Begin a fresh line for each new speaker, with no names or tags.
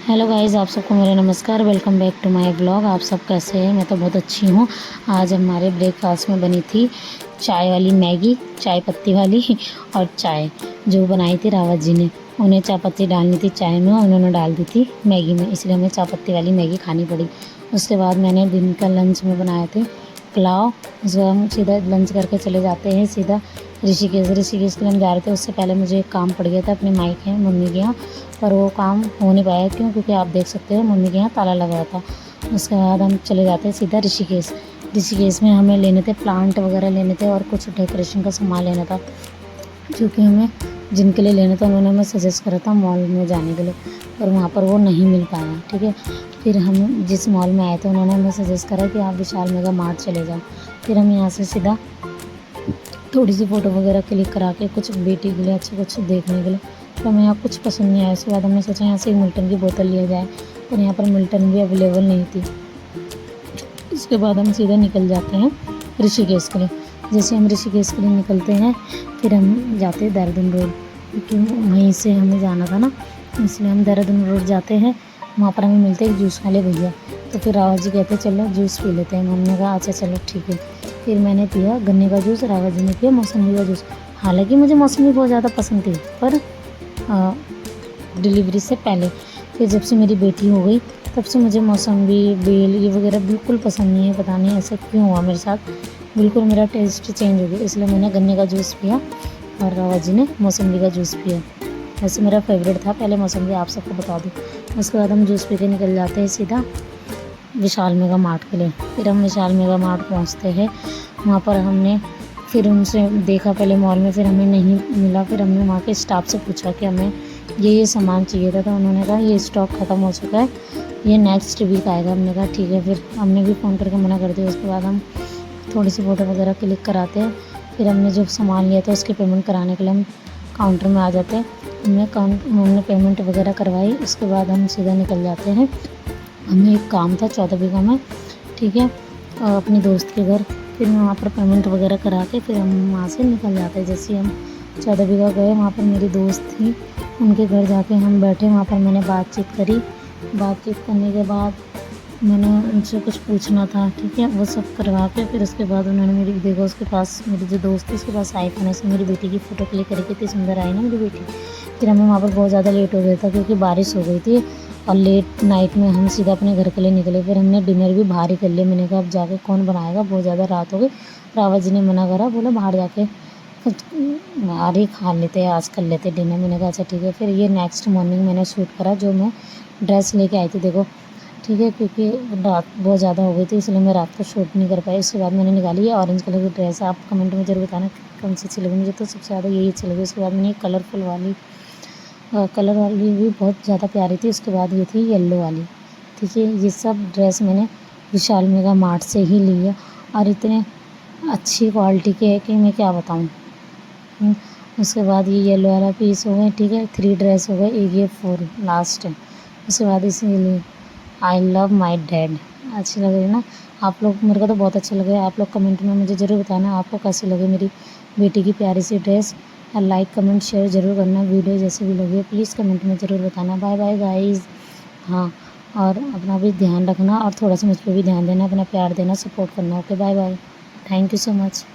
Hello guys, आप सबको मेरा नमस्कार। Welcome back to my blog. आप सब कैसे हैं? मैं तो बहुत अच्छी हूँ। आज हमारे ब्रेकफास्ट में बनी थी चाय वाली मैगी, चाय पत्ती वाली और चाय जो बनाई थी रावत जी ने। उन्हें चाय पत्ती डालनी थी चाय में और उन्होंने डाल दी थी मैगी में, इसलिए हमें चाय पत्ती वाली मैगी खानी पड़ी। उसके बाद मैंने दिन का लंच में बनाए थे पुलाव। उसके हम सीधा लंच करके चले जाते हैं सीधा ऋषिकेश के लिए हम जा रहे थे। उससे पहले मुझे एक काम पड़ गया था अपने मायके में मम्मी के यहाँ, पर वो काम हो नहीं पाया। क्यों? क्योंकि आप देख सकते हो मम्मी के यहाँ ताला लगा हुआ था। उसके बाद हम चले जाते हैं सीधा ऋषिकेश में हमें लेने थे प्लांट वगैरह लेने थे और कुछ डेकोरेशन का सामान लेना था, क्योंकि हमें जिनके लिए लेना था उन्होंने हमें सजेस्ट करा था मॉल में जाने के लिए, पर वहाँ पर वो नहीं मिल पाया। ठीक है, फिर हम जिस मॉल में आए थे उन्होंने हमें सजेस्ट करा कि आप विशाल मेगा मार्ट चले जाओ। फिर हम यहाँ से सीधा थोड़ी सी फ़ोटो वगैरह क्लिक करा के कुछ बेटी के लिए अच्छा कुछ देखने के लिए, तो हमें यहाँ कुछ पसंद नहीं आया। उसके बाद हमने सोचा यहाँ से एक मिल्टन की बोतल लिया जाए, पर यहाँ पर मिल्टन भी अवेलेबल नहीं थी। उसके बाद हम सीधे निकल जाते हैं ऋषिकेश के लिए। जैसे हम ऋषिकेश के लिए निकलते हैं फिर हम जाते हैं देहरादून रोड, क्योंकि वहीं से हमें जाना था ना, इसलिए हम देहरादून रोड जाते हैं। वहाँ पर हमें मिलते हैं जूस वाले भैया, तो फिर रावत जी कहते चलो जूस पी लेते हैं। हमने कहा अच्छा चलो ठीक है। फिर मैंने पिया गन्ने का जूस, रावत जी ने पिया मौसम्बी का जूस। हालांकि मुझे मौसम्बी बहुत ज़्यादा पसंद थी, पर डिलीवरी से पहले, फिर जब से मेरी बेटी हो गई तब से मुझे मौसम्बी बेल ये वगैरह बिल्कुल पसंद नहीं है। पता नहीं ऐसा क्यों हुआ मेरे साथ, बिल्कुल मेरा टेस्ट चेंज हो गया। इसलिए मैंने गन्ने का जूस पिया और रावत जी ने मौसम्बी का जूस पिया। वैसे मेरा फेवरेट था पहले मौसम्बी, आप सबको बता दूँ। उसके बाद हम जूस पी के निकल जाते हैं सीधा विशाल मेगा मार्ट के लिए। फिर हम विशाल मेगा मार्ट पहुंचते हैं। वहाँ पर हमने फिर उनसे देखा पहले मॉल में, फिर हमें नहीं मिला। फिर हमने वहाँ के स्टाफ से पूछा कि हमें ये सामान चाहिए था, तो उन्होंने कहा ये स्टॉक ख़त्म हो चुका है, ये नेक्स्ट वीक आएगा। हमने कहा ठीक है, फिर हमने भी फ़ोन करके मना कर दिया। उसके बाद हम थोड़ी सी फ़ोटो वगैरह क्लिक कराते हैं। फिर हमने जो सामान लिया था उसकी पेमेंट कराने के लिए हम काउंटर में आ जाते हैं। हमने पेमेंट वगैरह करवाई। उसके बाद हम सीधा निकल जाते हैं। हमें एक काम था 14 बीघा में, ठीक है, अपनी दोस्त के घर। फिर वहाँ पर पेमेंट वगैरह करा के फिर हम वहाँ से निकल जाते हैं। जैसे हम 14 बीघा गए, वहाँ पर मेरी दोस्त थी, उनके घर जाके हम बैठे। वहाँ पर मैंने बातचीत करी। बातचीत करने के बाद मैंने उनसे कुछ पूछना था, ठीक है, वो सब करवा के फिर उसके बाद उन्होंने मेरी देखो, उसके पास मेरी जो दोस्त थी उसके पास आईफोन है, मेरी बेटी की फ़ोटो क्लिक करी, कितनी सुंदर आई ना मेरी बेटी। फिर हमें वहाँ पर बहुत ज़्यादा लेट हो गया था क्योंकि बारिश हो गई थी और लेट नाइट में हम सीधा अपने घर के लिए निकले। फिर हमने डिनर भी बाहर ही कर लिया। मैंने कहा अब जाके कौन बनाएगा, बहुत ज़्यादा रात हो गई। रावत जी ने मना करा, बोला बाहर जाके बाहर ही खा लेते हैं, आज कर लेते डिनर। मैंने कहा अच्छा ठीक है। फिर ये नेक्स्ट मॉर्निंग मैंने शूट करा जो मैं ड्रेस लेके आई थी, देखो, ठीक है, क्योंकि रात बहुत ज़्यादा हो गई थी इसलिए मैं रात को शूट नहीं कर पाई। उसके बाद मैंने निकाली ये ऑरेंज कलर की ड्रेस। आप कमेंट में ज़रूर बताना कौन सी अच्छी लगी। मुझे तो सबसे ज़्यादा यही अच्छी लगी। उसके बाद मैंने कलरफुल वाली कलर वाली भी बहुत ज़्यादा प्यारी थी। उसके बाद ये थी येलो वाली, ठीक है। ये सब ड्रेस मैंने विशाल मेगा मार्ट से ही ली है और इतने अच्छी क्वालिटी के है कि मैं क्या बताऊँ। उसके बाद ये येलो वाला पीस हो गए, ठीक है, 3 ड्रेस हो गए, एक ये 4 लास्ट है। उसके बाद इसीलिए आई लव माई डैड अच्छी लग रही है ना आप लोग। मेरे को तो बहुत अच्छा लगा। आप लोग कमेंट में मुझे ज़रूर बताना आपको कैसी लगी मेरी बेटी की प्यारी सी ड्रेस। और लाइक कमेंट शेयर ज़रूर करना। वीडियो जैसे भी लगी प्लीज़ कमेंट में ज़रूर बताना। Bye bye guys. हाँ, और अपना भी ध्यान रखना और थोड़ा सा मुझ पर भी ध्यान देना, अपना प्यार देना, सपोर्ट करना। Okay, bye bye, thank you so much.